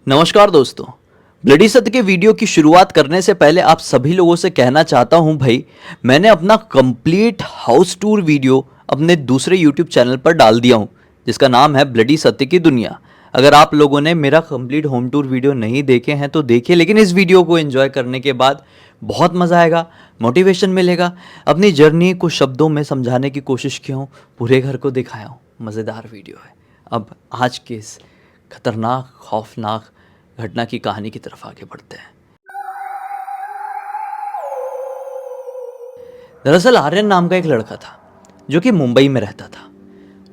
नमस्कार दोस्तों। ब्लडी सत्य के वीडियो की शुरुआत करने से पहले आप सभी लोगों से कहना चाहता हूं भाई, मैंने अपना कंप्लीट हाउस टूर वीडियो अपने दूसरे यूट्यूब चैनल पर डाल दिया हूं, जिसका नाम है ब्लडी सत्य की दुनिया। अगर आप लोगों ने मेरा कंप्लीट होम टूर वीडियो नहीं देखे हैं तो देखिए, लेकिन इस वीडियो को एंजॉय करने के बाद बहुत मज़ा आएगा, मोटिवेशन मिलेगा। अपनी जर्नी को शब्दों में समझाने की कोशिश किया हूँ, पूरे घर को दिखाया हूँ। मज़ेदार वीडियो है। अब आज के इस खतरनाक खौफनाक घटना की कहानी की तरफ आगे बढ़ते हैं। दरअसल आर्यन नाम का एक लड़का था जो कि मुंबई में रहता था।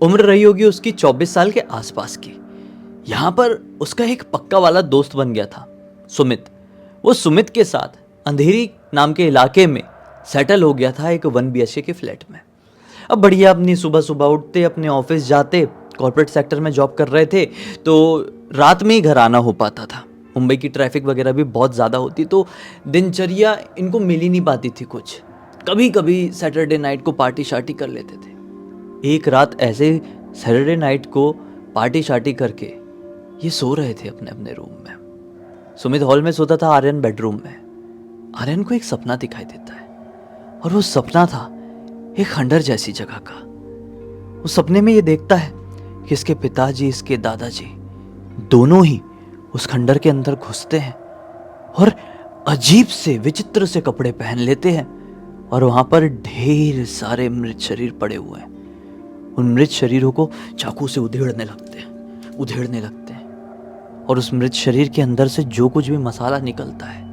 उम्र रही होगी उसकी 24 साल के आसपास की। यहाँ पर उसका एक पक्का वाला दोस्त बन गया था, सुमित। वो सुमित के साथ अंधेरी नाम के इलाके में सेटल हो गया था, एक 1 BHK के फ्लैट में। अब बढ़िया अपनी सुबह सुबह उठते, अपने ऑफिस जाते, कॉर्पोरेट सेक्टर में जॉब कर रहे थे तो रात में ही घर आना हो पाता था। मुंबई की ट्रैफिक वगैरह भी बहुत ज़्यादा होती, तो दिनचर्या इनको मिल ही नहीं पाती थी कुछ। कभी कभी सैटरडे नाइट को पार्टी शार्टी कर लेते थे। एक रात ऐसे सैटरडे नाइट को पार्टी शार्टी करके ये सो रहे थे अपने अपने रूम में। सुमित हॉल में सोता था, आर्यन बेडरूम में। आर्यन को एक सपना दिखाई देता है और वो सपना था एक खंडर जैसी जगह का। वो सपने में ये देखता है कि इसके पिताजी, इसके दादाजी दोनों ही उस खंडर के अंदर घुसते हैं और अजीब से विचित्र से कपड़े पहन लेते हैं और वहां पर ढेर सारे मृत शरीर पड़े हुए हैं। उन मृत शरीरों को चाकू से उधेड़ने लगते हैं और उस मृत शरीर के अंदर से जो कुछ भी मसाला निकलता है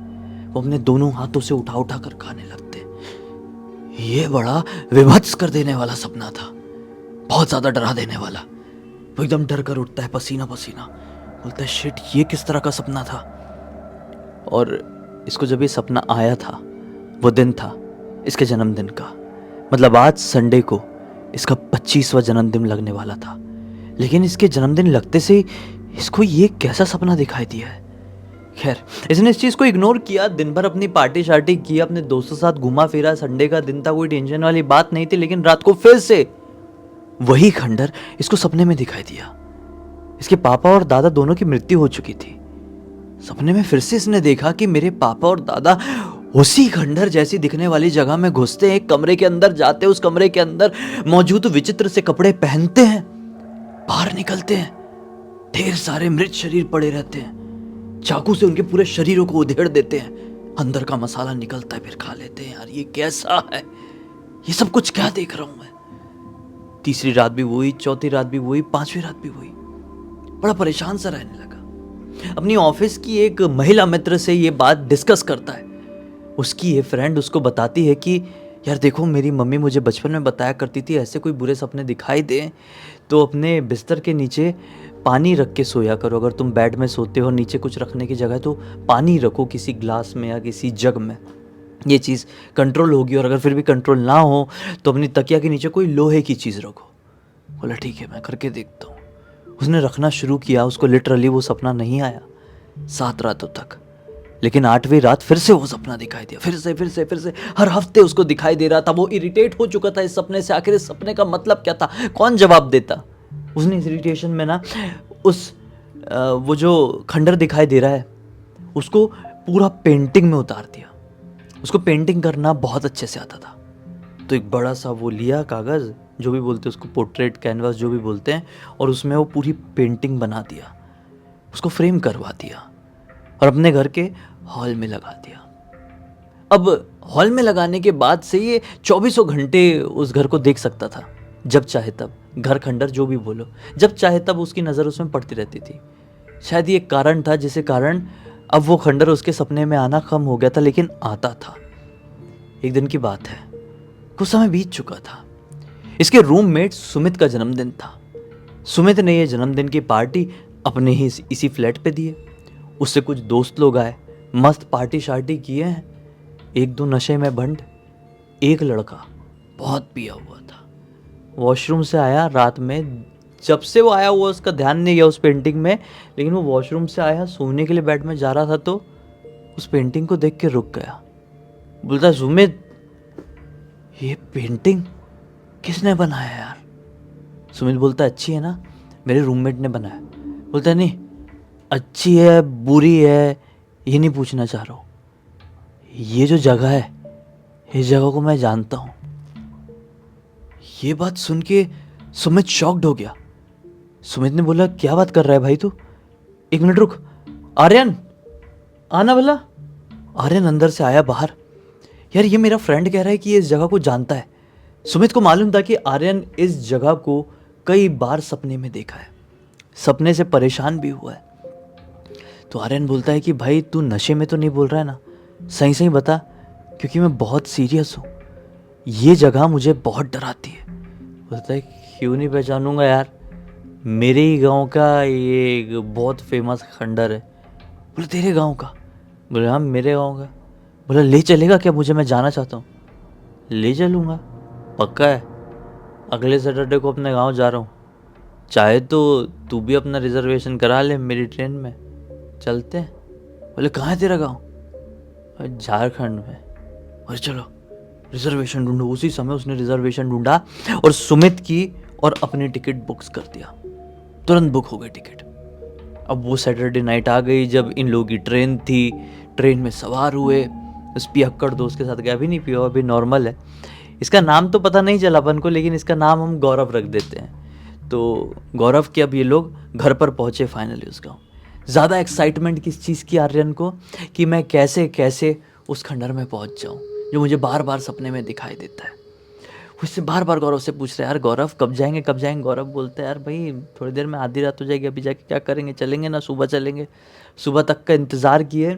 वो अपने दोनों हाथों से उठा उठा कर खाने लगते हैं। ये बड़ा विभत्स कर देने वाला सपना था, बहुत ज्यादा डरा देने वाला। वो एकदम डर कर उठता है, पसीना पसीना, बोलता है शिट, ये किस तरह का सपना था। और इसको जब ये सपना आया था, वो दिन था इसके जन्मदिन का। मतलब आज संडे को इसका 25वां जन्मदिन लगने वाला था। लेकिन इसके जन्मदिन लगते से इसको ये कैसा सपना दिखाई दिया है। खैर, इसने इस चीज़ को इग्नोर किया, दिन भर अपनी पार्टी शार्टी किया, अपने दोस्तों के साथ घूमा फिरा। संडे का दिन था, कोई टेंशन वाली बात नहीं थी। लेकिन रात को फिर से वही खंडर इसको सपने में दिखाई दिया। इसके पापा और दादा दोनों की मृत्यु हो चुकी थी। सपने में फिर से इसने देखा कि मेरे पापा और दादा उसी खंडर जैसी दिखने वाली जगह में घुसते हैं, एक कमरे के अंदर जाते हैं, उस कमरे के अंदर मौजूद विचित्र से कपड़े पहनते हैं, बाहर निकलते हैं, ढेर सारे मृत शरीर पड़े रहते हैं, चाकू से उनके पूरे शरीरों को उधेड़ देते हैं, अंदर का मसाला निकलता है, फिर खा लेते हैं। यार ये कैसा है, ये सब कुछ क्या देख रहा हूं मैं। तीसरी रात भी वही, चौथी रात भी वही, 5वीं रात भी वही। बड़ा परेशान सा रहने लगा। अपनी ऑफिस की एक महिला मित्र से ये बात डिस्कस करता है। उसकी ये फ्रेंड उसको बताती है कि यार देखो, मेरी मम्मी मुझे बचपन में बताया करती थी, ऐसे कोई बुरे सपने दिखाई दे तो अपने बिस्तर के नीचे पानी रख के सोया करो। अगर तुम बेड में सोते हो, नीचे कुछ रखने की जगह तो पानी रखो किसी ग्लास में या किसी जग में, ये चीज़ कंट्रोल होगी। और अगर फिर भी कंट्रोल ना हो तो अपनी तकिया के नीचे कोई लोहे की चीज़ रखो। बोला ठीक है, मैं करके देखता हूँ। उसने रखना शुरू किया। उसको लिटरली वो सपना नहीं आया 7 रातों तक। लेकिन 8वीं रात फिर से वो सपना दिखाई दिया, फिर से हर हफ्ते उसको दिखाई दे रहा था। वो इरिटेट हो चुका था इस सपने से। आखिर इस सपने का मतलब क्या था, कौन जवाब देता। उसने इस इरिटेशन में ना वो जो खंडर दिखाई दे रहा है उसको पूरा पेंटिंग में उतार दिया। उसको पेंटिंग करना बहुत अच्छे से आता था। तो एक बड़ा सा वो लिया कागज़, जो भी बोलते हैं उसको, पोर्ट्रेट कैनवास जो भी बोलते हैं, और उसमें वो पूरी पेंटिंग बना दिया, उसको फ्रेम करवा दिया और अपने घर के हॉल में लगा दिया। अब हॉल में लगाने के बाद से ये 24 घंटे उस घर को देख सकता था, जब चाहे तब। घर खंडर जो भी बोलो, जब चाहे तब उसकी नज़र उसमें पड़ती रहती थी। शायद ये कारण था जिसे कारण अब वो खंडर उसके सपने में आना कम हो गया था, लेकिन आता था। एक दिन की बात है, कुछ समय बीत चुका था। इसके रूममेट सुमित का जन्मदिन था। सुमित ने ये जन्मदिन की पार्टी अपने ही इसी फ्लैट पे दी है। उससे कुछ दोस्त लोग आए, मस्त पार्टी शार्टी किए हैं। 1-2 नशे में भंड। एक लड़का बहुत पिया हुआ था, वॉशरूम से आया रात में। जब से वो आया हुआ उसका ध्यान नहीं गया उस पेंटिंग में, लेकिन वो वॉशरूम से आया, सोने के लिए बेड में जा रहा था तो उस पेंटिंग को देख के रुक गया। बोलता सुमित, ये पेंटिंग किसने बनाया यार। सुमित बोलता अच्छी है ना, मेरे रूममेट ने बनाया। बोलता नहीं, अच्छी है बुरी है ये नहीं पूछना चाह रहा हूँ, ये जो जगह है इस जगह को मैं जानता हूँ। ये बात सुन के सुमित शॉक्ड हो गया। सुमित ने बोला क्या बात कर रहा है भाई तू, एक मिनट रुक, आर्यन आना भला। आर्यन अंदर से आया बाहर। यार ये मेरा फ्रेंड कह रहा है कि ये इस जगह को जानता है। सुमित को मालूम था कि आर्यन इस जगह को कई बार सपने में देखा है, सपने से परेशान भी हुआ है। तो आर्यन बोलता है कि भाई तू नशे में तो नहीं बोल रहा है ना, सही सही बता, क्योंकि मैं बहुत सीरियस हूँ, ये जगह मुझे बहुत डराती है। बोलता है क्यों नहीं पहचानूंगा यार, मेरे ही गांव का ये एक बहुत फेमस खंडर है। बोले तेरे गांव का? बोले हाँ मेरे गांव का। बोला ले चलेगा क्या मुझे, मैं जाना चाहता हूँ। ले चलूँगा, पक्का है, अगले सैटरडे को अपने गांव जा रहा हूँ, चाहे तो तू भी अपना रिजर्वेशन करा ले मेरी ट्रेन में, चलते हैं। बोले कहाँ है तेरा गांव? झारखंड में। अरे चलो रिजर्वेशन ढूंढो। उसी समय उसने रिजर्वेशन ढूंढा और सुमित की और अपनी टिकट बुक्स कर दिया। तुरंत बुक हो गई टिकट। अब वो सैटरडे नाइट आ गई जब इन लोगों की ट्रेन थी। ट्रेन में सवार हुए, उस पियक्कड़ दोस्त के साथ गया, अभी नहीं पिया, अभी नॉर्मल है। इसका नाम तो पता नहीं चला अपन को, लेकिन इसका नाम हम गौरव रख देते हैं। तो गौरव के अब ये लोग घर पर पहुंचे फाइनली उस गाँव। ज़्यादा एक्साइटमेंट किस चीज़ की आर्यन को, कि मैं कैसे कैसे उस खंडर में पहुंच जाऊं जो मुझे बार बार सपने में दिखाई देता है। वो इससे बार बार गौरव से पूछ रहे हैं यार गौरव कब जाएंगे कब जाएंगे। गौरव बोलते हैं यार भाई थोड़ी देर में आधी रात हो जाएगी, अभी जाके क्या करेंगे, चलेंगे ना, सुबह चलेंगे। सुबह तक का इंतज़ार किए।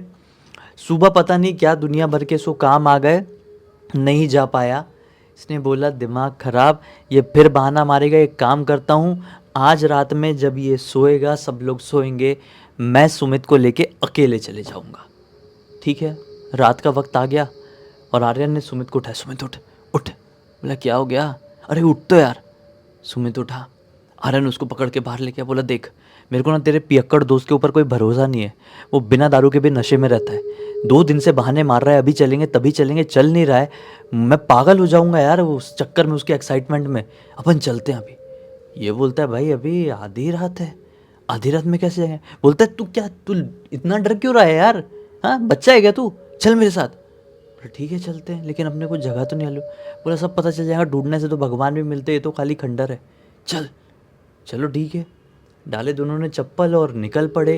सुबह पता नहीं क्या दुनिया भर के सो काम आ गए, नहीं जा पाया। इसने बोला दिमाग खराब, ये फिर बहाना मारेगा, एक काम करता हूँ, आज रात में जब ये सोएगा सब लोग सोएंगे, मैं सुमित को लेके अकेले चले जाऊँगा। ठीक है, रात का वक्त आ गया और आर्यन ने सुमित को उठाया। सुमित उठ उठ। बोला क्या हो गया? अरे उठ तो यार। सुमित उठा। आर्यन उसको पकड़ के बाहर लेके बोला देख मेरे को ना तेरे पियक्कड़ दोस्त के ऊपर कोई भरोसा नहीं है, वो बिना दारू के भी नशे में रहता है, 2 दिन से बहाने मार रहा है, अभी चलेंगे तभी चलेंगे, चल नहीं रहा है, मैं पागल हो जाऊंगा यार उस चक्कर में, उसके एक्साइटमेंट में, अपन चलते हैं अभी। ये बोलता है भाई अभी आधी रात है, आधी रात में कैसे जाएंगे? बोलता है तू इतना डर क्यों रहा है यार, हाँ बच्चा है क्या तू, चल मेरे साथ। बोला ठीक है चलते हैं, लेकिन अपने को जगह तो नहीं मालूम। बोला सब पता चल जाएगा, ढूंढने से तो भगवान भी मिलते, ये तो खाली खंडर है, चल। चलो ठीक है, डाले दोनों ने चप्पल और निकल पड़े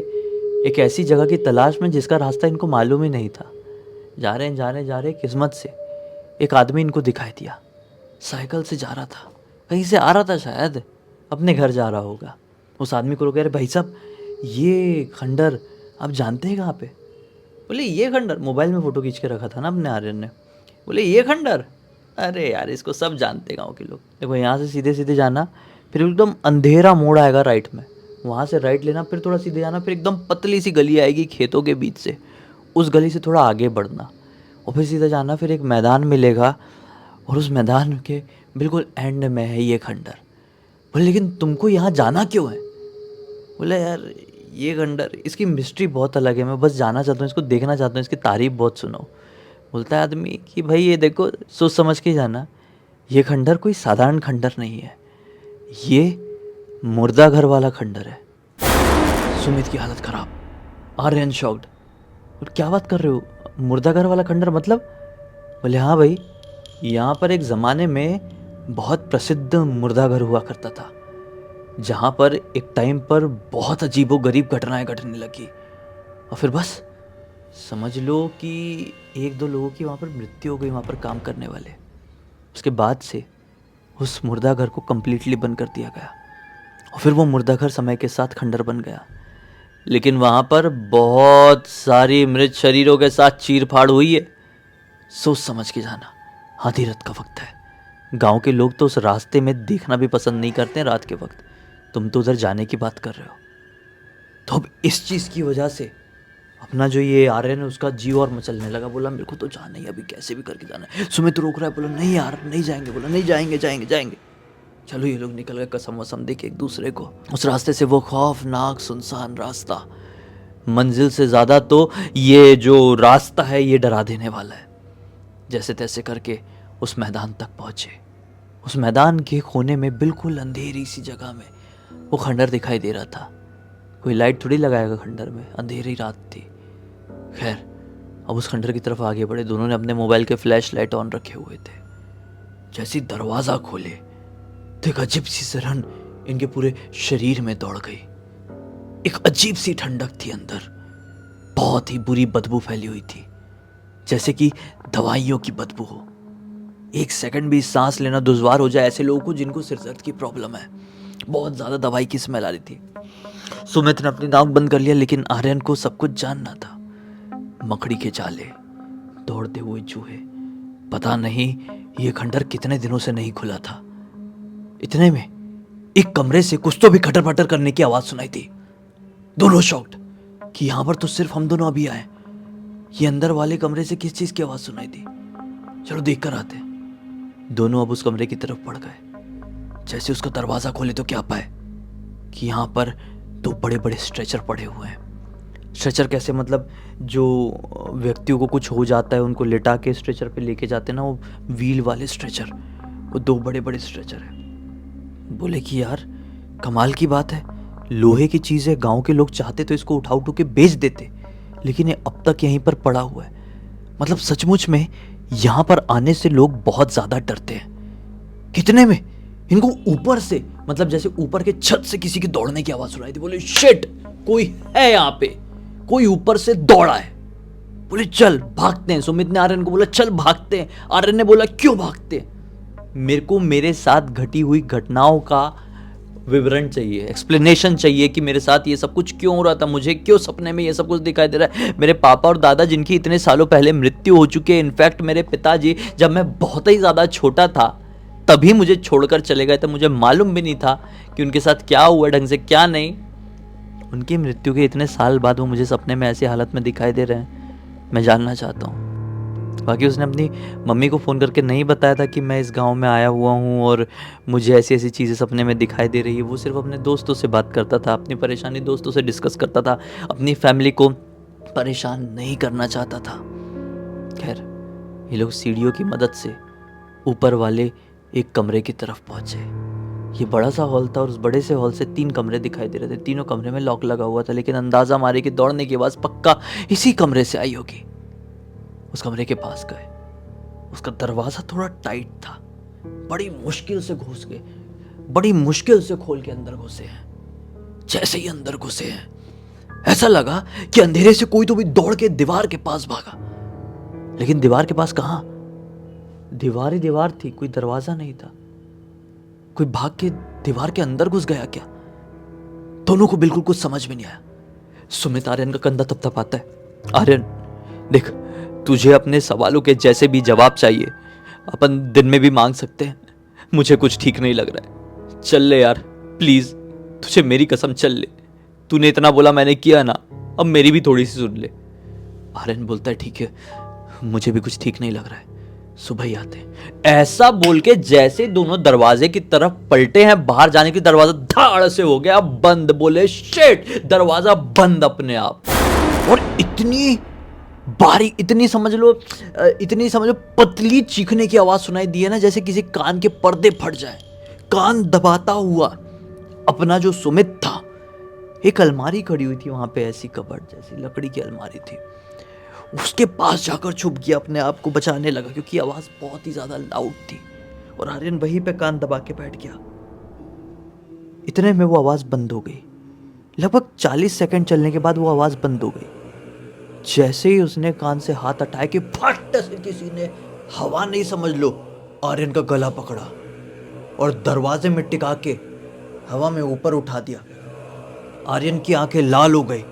एक ऐसी जगह की तलाश में जिसका रास्ता इनको मालूम ही नहीं था। जा रहे किस्मत से एक आदमी इनको दिखाई दिया, साइकिल से जा रहा था, कहीं से आ रहा था शायद, अपने घर जा रहा होगा। उस आदमी को रोके, अरे भाई साहब ये खंडर आप जानते हैं कहाँ पे? बोले ये खंडर, मोबाइल में फ़ोटो खींच के रखा था ना अपने आर्यन ने। बोले ये खंडर, अरे यार इसको सब जानते गाँव के लोग। देखो यहाँ से सीधे सीधे जाना, फिर एकदम अंधेरा मोड़ आएगा राइट में, वहाँ से राइट लेना, फिर थोड़ा सीधे जाना, फिर एकदम पतली सी गली आएगी खेतों के बीच से, उस गली से थोड़ा आगे बढ़ना और फिर सीधा जाना, फिर एक मैदान मिलेगा और उस मैदान के बिल्कुल एंड में है ये खंडर। बोले लेकिन तुमको यहाँ जाना क्यों है? बोले यार ये खंडर, इसकी मिस्ट्री बहुत अलग है, मैं बस जाना चाहता हूँ, इसको देखना चाहता हूँ, इसकी तारीफ बहुत सुनो। बोलता है आदमी कि भाई ये देखो सोच समझ के जाना, ये खंडर कोई साधारण खंडर नहीं है, ये मुर्दा घर वाला खंडर है। सुमित की हालत खराब, आर्यन शॉक्ड। और क्या बात कर रहे हो, मुर्दा घर वाला खंडर मतलब? बोले हाँ भाई, यहाँ पर एक ज़माने में बहुत प्रसिद्ध मुर्दा घर हुआ करता था, जहाँ पर एक टाइम पर बहुत अजीबोगरीब घटनाएं घटने लगी और फिर बस समझ लो कि 1-2 लोगों की वहाँ पर मृत्यु हो गई, वहाँ पर काम करने वाले। उसके बाद से उस मुर्दा घर को कम्प्लीटली बंद कर दिया गया और फिर वो मुर्दा घर समय के साथ खंडर बन गया। लेकिन वहाँ पर बहुत सारी मृत शरीरों के साथ चीर फाड़ हुई है, सोच समझ के जाना, आधी रात का वक्त है। गांव के लोग तो उस रास्ते में देखना भी पसंद नहीं करते रात के वक्त, तुम तो उधर जाने की बात कर रहे हो। तो अब इस चीज़ की वजह से अपना जो ये आर्यन है उसका जीव और मचलने लगा। बोला मेरे को तो जाना ही, अभी कैसे भी करके जाना है। सुमित रोक रहा है, बोला नहीं यार नहीं जाएंगे। बोला नहीं जाएंगे जाएंगे जाएंगे। चलो ये लोग निकल गए कसम वसम दे के एक दूसरे को। उस रास्ते से वो खौफनाक सुनसान रास्ता, मंजिल से ज़्यादा तो ये जो रास्ता है ये डरा देने वाला है। जैसे तैसे करके उस मैदान तक पहुँचे। उस मैदान के कोने में बिल्कुल अंधेरी सी जगह में वो खंडर दिखाई दे रहा था। कोई लाइट थोड़ी लगाएगा खंडर में, अंधेरी रात थी। खैर, अब उस खंडर की तरफ आगे बढ़े। दोनों ने अपने मोबाइल के फ्लैश लाइट ऑन रखे हुए थे। जैसे ही दरवाजा खोले तो एक अजीब सी सिरहन इनके पूरे शरीर में दौड़ गई। एक अजीब सी ठंडक थी अंदर, बहुत ही बुरी बदबू फैली हुई थी, जैसे कि दवाइयों की बदबू हो। एक सेकंड भी सांस लेना दुश्वार हो जाए ऐसे लोगों को जिनको सिर दर्द की प्रॉब्लम है। बहुत ज्यादा दवाई की स्मेल आ रही थी। सुमित ने अपनी नाक बंद कर लिया, लेकिन आर्यन को सब कुछ जानना था। मकड़ी के जाले, दौड़ते हुए चूहे, पता नहीं ये खंडर कितने दिनों से नहीं खुला था। इतने में एक कमरे से कुछ तो भी खटर पटर करने की आवाज सुनाई थी। दोनों शॉक्ड कि यहां पर तो सिर्फ हम दोनों अभी आए, ये अंदर वाले कमरे से किस चीज की आवाज सुनाई थी। चलो देख कर आते। दोनों अब उस कमरे की तरफ बढ़ गए। जैसे उसका दरवाजा खोले तो क्या पाए कि यहां पर दो बड़े बड़े स्ट्रेचर पड़े हुए हैं। स्ट्रेचर कैसे, मतलब जो व्यक्तियों को कुछ हो जाता है उनको लिटा के स्ट्रेचर पे लेके जाते हैं ना, वो व्हील वाले स्ट्रेचर, वो दो बड़े बड़े स्ट्रेचर है। बोले कि यार कमाल की बात है, लोहे की चीज़ है, गांव के लोग चाहते तो इसको उठा उठा के बेच देते, लेकिन ये अब तक यहीं पर पड़ा हुआ है। मतलब सचमुच में यहाँ पर आने से लोग बहुत ज़्यादा डरते हैं। कितने में इनको ऊपर से, मतलब जैसे ऊपर के छत से किसी के दौड़ने की आवाज़ सुनाई थी। बोले शिट, कोई है यहाँ पे, कोई ऊपर से दौड़ा है। बोले चल भागते हैं। सुमित ने आर्यन को बोला चल भागते हैं। आर्यन ने बोला क्यों भागते हैं? मेरे को मेरे साथ घटी हुई घटनाओं का विवरण चाहिए, एक्सप्लेनेशन चाहिए कि मेरे साथ ये सब कुछ क्यों हो रहा था, मुझे क्यों सपने में ये सब कुछ दिखाई दे रहा है। मेरे पापा और दादा जिनकी इतने सालों पहले मृत्यु हो चुकी है, इनफैक्ट मेरे पिताजी जब मैं बहुत ही ज़्यादा छोटा था तभी मुझे छोड़कर चले गए थे। मुझे मालूम भी नहीं था कि उनके साथ क्या हुआ ढंग से, क्या नहीं। उनकी मृत्यु के इतने साल बाद वो मुझे सपने में ऐसी हालत में दिखाई दे रहे हैं। मैं जानना चाहता हूँ। बाकी उसने अपनी मम्मी को फ़ोन करके नहीं बताया था कि मैं इस गांव में आया हुआ हूँ और मुझे ऐसी ऐसी चीज़ें सपने में दिखाई दे रही है। वो सिर्फ अपने दोस्तों से बात करता था, अपनी परेशानी दोस्तों से डिस्कस करता था, अपनी फैमिली को परेशान नहीं करना चाहता था। खैर, ये लोग सीढ़ियों की मदद से ऊपर वाले एक कमरे की तरफ पहुँचे। ये बड़ा सा हॉल था और उस बड़े से हॉल से 3 कमरे दिखाई दे रहे थे। तीनों कमरे में लॉक लगा हुआ था, लेकिन अंदाज़ा मारे कि दौड़ने की आवाज़ पक्का इसी कमरे से आई होगी। उस कमरे के पास गए। उसका दरवाजा थोड़ा टाइट था, बड़ी मुश्किल से घुस गए, बड़ी मुश्किल से खोल के अंदर घुसे हैं। जैसे ही अंदर घुसे हैं ऐसा लगा कि अंधेरे से कोई तो भी दौड़ के दीवार के पास भागा, लेकिन दीवार के पास कहां, दीवार ही दीवार थी, कोई दरवाजा नहीं था। कोई भाग के दीवार के अंदर घुस गया क्या? दोनों को बिल्कुल कुछ समझ में नहीं आया। सुमित आर्यन का कंधा थपथपाता है। आर्यन देख, तुझे अपने सवालों के जैसे भी जवाब चाहिए अपन दिन में भी मांग सकते हैं। मुझे कुछ ठीक नहीं लग रहा है, चल ले यार प्लीज, तुझे मेरी कसम चल ले। तूने इतना बोला मैंने किया ना, अब मेरी भी थोड़ी सी सुन ले। आर्यन बोलता है ठीक है, मुझे भी कुछ ठीक नहीं लग रहा है, सुबह ही आते हैं। ऐसा बोल के जैसे दोनों दरवाजे की तरफ पलटे हैं, बाहर जाने की दरवाजा धाड़ से हो गया बंद। बोले शिट, दरवाजा बंद अपने आप। और इतनी बारीक, इतनी समझ लो पतली चीखने की आवाज सुनाई दी है ना, जैसे किसी कान के पर्दे फट जाए। कान दबाता हुआ अपना जो सुमित था, एक अलमारी खड़ी हुई थी वहां पे, ऐसी कबर्ड जैसी लकड़ी की अलमारी थी, उसके पास जाकर छुप गया, अपने आप को बचाने लगा क्योंकि आवाज बहुत ही ज्यादा लाउड थी। और आर्यन वहीं पे कान दबा के बैठ गया। इतने में वो आवाज बंद हो गई। लगभग 40 सेकंड चलने के बाद वो आवाज बंद हो गई। जैसे ही उसने कान से हाथ हटाए कि फट से किसी ने हवा नहीं समझ लो आर्यन का गला पकड़ा और दरवाजे में टिका के हवा में ऊपर उठा दिया। आर्यन की आंखें लाल हो गई।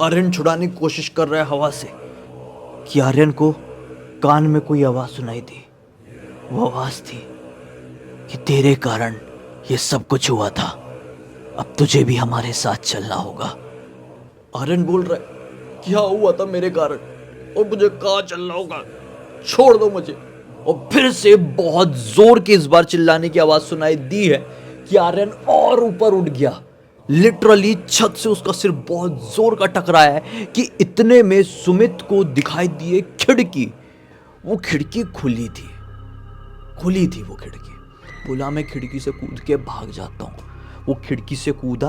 आर्यन छुड़ाने की कोशिश कर रहा है हवा से कि आर्यन को कान में कोई आवाज सुनाई दी। वो आवाज थी कि तेरे कारण ये सब कुछ हुआ था, अब तुझे भी हमारे साथ चलना होगा। आर्यन बोल रहा है क्या हुआ था मेरे कारण और मुझे कहाँ चलना होगा, छोड़ दो मुझे। और फिर से बहुत जोर की इस बार चिल्लाने की आवाज सुनाई दी है कि आर्यन और ऊपर उठ गया। लिटरली छत से उसका सिर बहुत जोर का टकराया है कि इतने में सुमित को दिखाई दी एक खिड़की। वो खिड़की खुली थी वो खिड़की। बोला मैं खिड़की से कूद के भाग जाता हूँ। वो खिड़की से कूदा,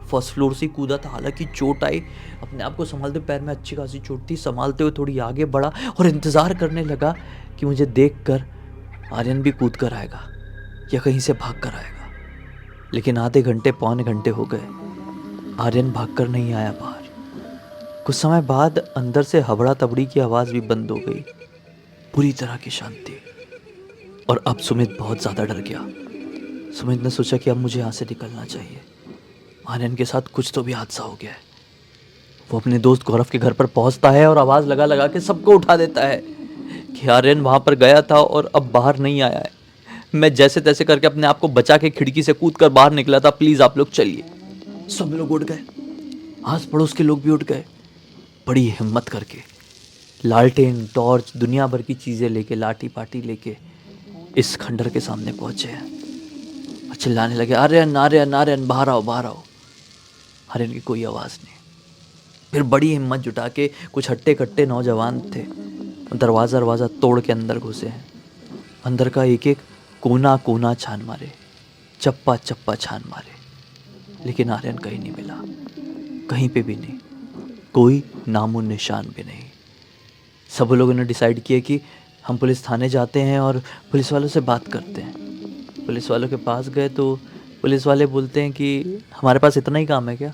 फर्स्ट फ्लोर से ही कूदा था। हालांकि चोट आई, अपने आप को संभालते, पैर में अच्छी खासी चोट थी, संभालते हुए थोड़ी आगे बढ़ा और इंतज़ार करने लगा कि मुझे देखकर आर्यन भी कूद कर आएगा या कहीं से भाग कर आएगा। लेकिन आधे घंटे पौने घंटे हो गए, आर्यन भागकर नहीं आया बाहर। कुछ समय बाद अंदर से हबड़ा तबड़ी की आवाज़ भी बंद हो गई, पूरी तरह की शांति। और अब सुमित बहुत ज़्यादा डर गया। सुमित ने सोचा कि अब मुझे यहाँ से निकलना चाहिए, आर्यन के साथ कुछ तो भी हादसा हो गया है। वो अपने दोस्त गौरव के घर पर पहुंचता है और आवाज़ लगा लगा के सबको उठा देता है कि आर्यन वहाँ पर गया था और अब बाहर नहीं आया है। मैं जैसे तैसे करके अपने आप को बचा के खिड़की से कूद कर बाहर निकला था, प्लीज़ आप लोग चलिए। सब लोग उठ गए, आस पड़ोस के लोग भी उठ गए। बड़ी हिम्मत करके लालटेन, टॉर्च, दुनिया भर की चीज़ें लेके, लाठी पाठी लेके इस खंडर के सामने पहुंचे हैं और चिल्लाने लगे, आर्यन आर्यन आर्यन, बाहर आओ बाहर आओ। आर्यन की कोई आवाज़ नहीं। फिर बड़ी हिम्मत जुटा के कुछ हट्टे कट्टे नौजवान थे, दरवाज़ा तोड़ के अंदर घुसे हैं। अंदर का एक एक कोना कोना छान मारे, चप्पा चप्पा छान मारे, लेकिन आर्यन कहीं नहीं मिला, कहीं पे भी नहीं, कोई नामो निशान भी नहीं। सब लोगों ने डिसाइड किया कि हम पुलिस थाने जाते हैं और पुलिस वालों से बात करते हैं। पुलिस वालों के पास गए तो पुलिस वाले बोलते हैं कि हमारे पास इतना ही काम है क्या,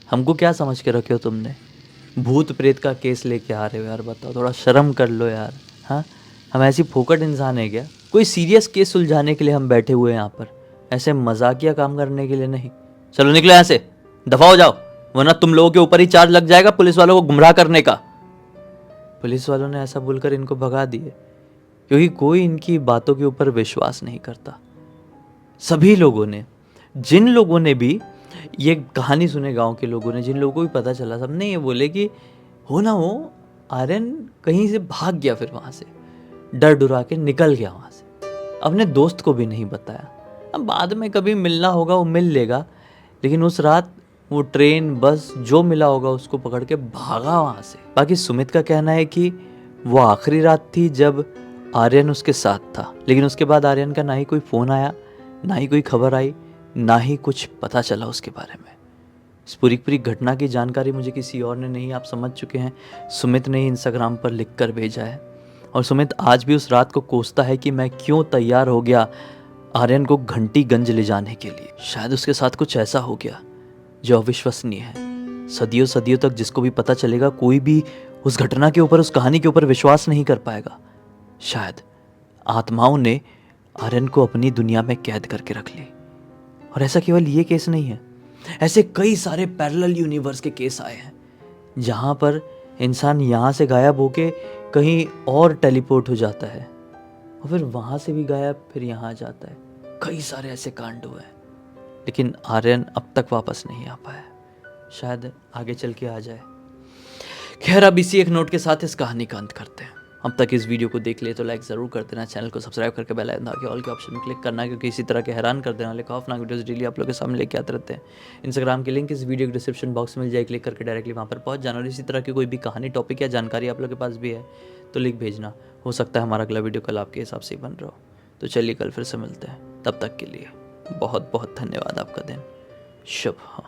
हमको क्या समझ के रखे हो तुमने, भूत प्रेत का केस लेके आ रहे हो यार, बताओ, थोड़ा शर्म कर लो यार। हाँ, हम ऐसी फोकट इंसान है क्या, कोई सीरियस केस सुलझाने के लिए हम बैठे हुए हैं यहाँ पर, ऐसे मजाकिया काम करने के लिए नहीं। चलो निकलो यहाँ से, दफा हो जाओ, वरना तुम लोगों के ऊपर ही चार्ज लग जाएगा पुलिस वालों को गुमराह करने का। पुलिस वालों ने ऐसा बोलकर इनको भगा दिए, क्योंकि कोई इनकी बातों के ऊपर विश्वास नहीं करता। सभी लोगों ने, जिन लोगों ने भी ये कहानी सुने, गांव के लोगों ने, जिन लोगों को भी पता चला, सबने ये बोले कि हो ना हो आर्यन कहीं से भाग गया, फिर वहाँ से डर डुरा के निकल गया वहाँ से, अपने दोस्त को भी नहीं बताया। अब बाद में कभी मिलना होगा वो मिल लेगा, लेकिन उस रात वो ट्रेन बस जो मिला होगा उसको पकड़ के भागा वहाँ से। बाकी सुमित का कहना है कि वो आखिरी रात थी जब आर्यन उसके साथ था, लेकिन उसके बाद आर्यन का ना ही कोई फ़ोन आया, ना ही कोई खबर आई, ना ही कुछ पता चला उसके बारे में। इस पूरी घटना की जानकारी मुझे किसी और ने नहीं, आप समझ चुके हैं, सुमित ने ही इंस्टाग्राम पर लिख कर भेजा है। और सुमित आज भी उस रात को कोसता है कि मैं क्यों तैयार हो गया आर्यन को घंटीगंज ले जाने के लिए। शायद उसके साथ कुछ ऐसा हो गया जो अविश्वसनीय है। सदियों सदियों तक जिसको भी पता चलेगा, कोई भी उस घटना के ऊपर, उस कहानी के ऊपर विश्वास नहीं कर पाएगा। शायद आत्माओं ने आर्यन को अपनी दुनिया में कैद करके रख ली। और ऐसा केवल ये केस नहीं है, ऐसे कई सारे पैरेलल यूनिवर्स के केस आए हैं जहाँ पर इंसान यहाँ से गायब होके कहीं और टेलीपोर्ट हो जाता है और फिर वहाँ से भी गायब, फिर यहाँ आ जाता है। कई सारे ऐसे कांड हुए हैं, लेकिन आर्यन अब तक वापस नहीं आ पाया। शायद आगे चल के आ जाए। खैर, अब इसी एक नोट के साथ इस कहानी का अंत करते हैं। अब तक इस वीडियो को देख लिए तो लाइक ज़रूर कर देना, चैनल को सब्सक्राइब करके बेल आइकन दबा के ऑल के ऑप्शन में क्लिक करना, क्योंकि इसी तरह के हैरान कर देने वाले खौफनाक वीडियोस डेली आप लोगों के सामने लेके आते रहते हैं। इंस्टाग्राम की लिंक इस वीडियो के डिस्क्रिप्शन बॉक्स में मिल जाए, क्लिक करके डायरेक्टली वहाँ पर पहुँच जाना। और इसी तरह की कोई भी कहानी, टॉपिक या जानकारी आप लोग के पास भी है तो लिख भेजना, हो सकता है हमारा अगला वीडियो कल आपके हिसाब से ही बन रहा हो। तो चलिए कल फिर से मिलते हैं, तब तक के लिए बहुत बहुत धन्यवाद। आपका दिन शुभ हो।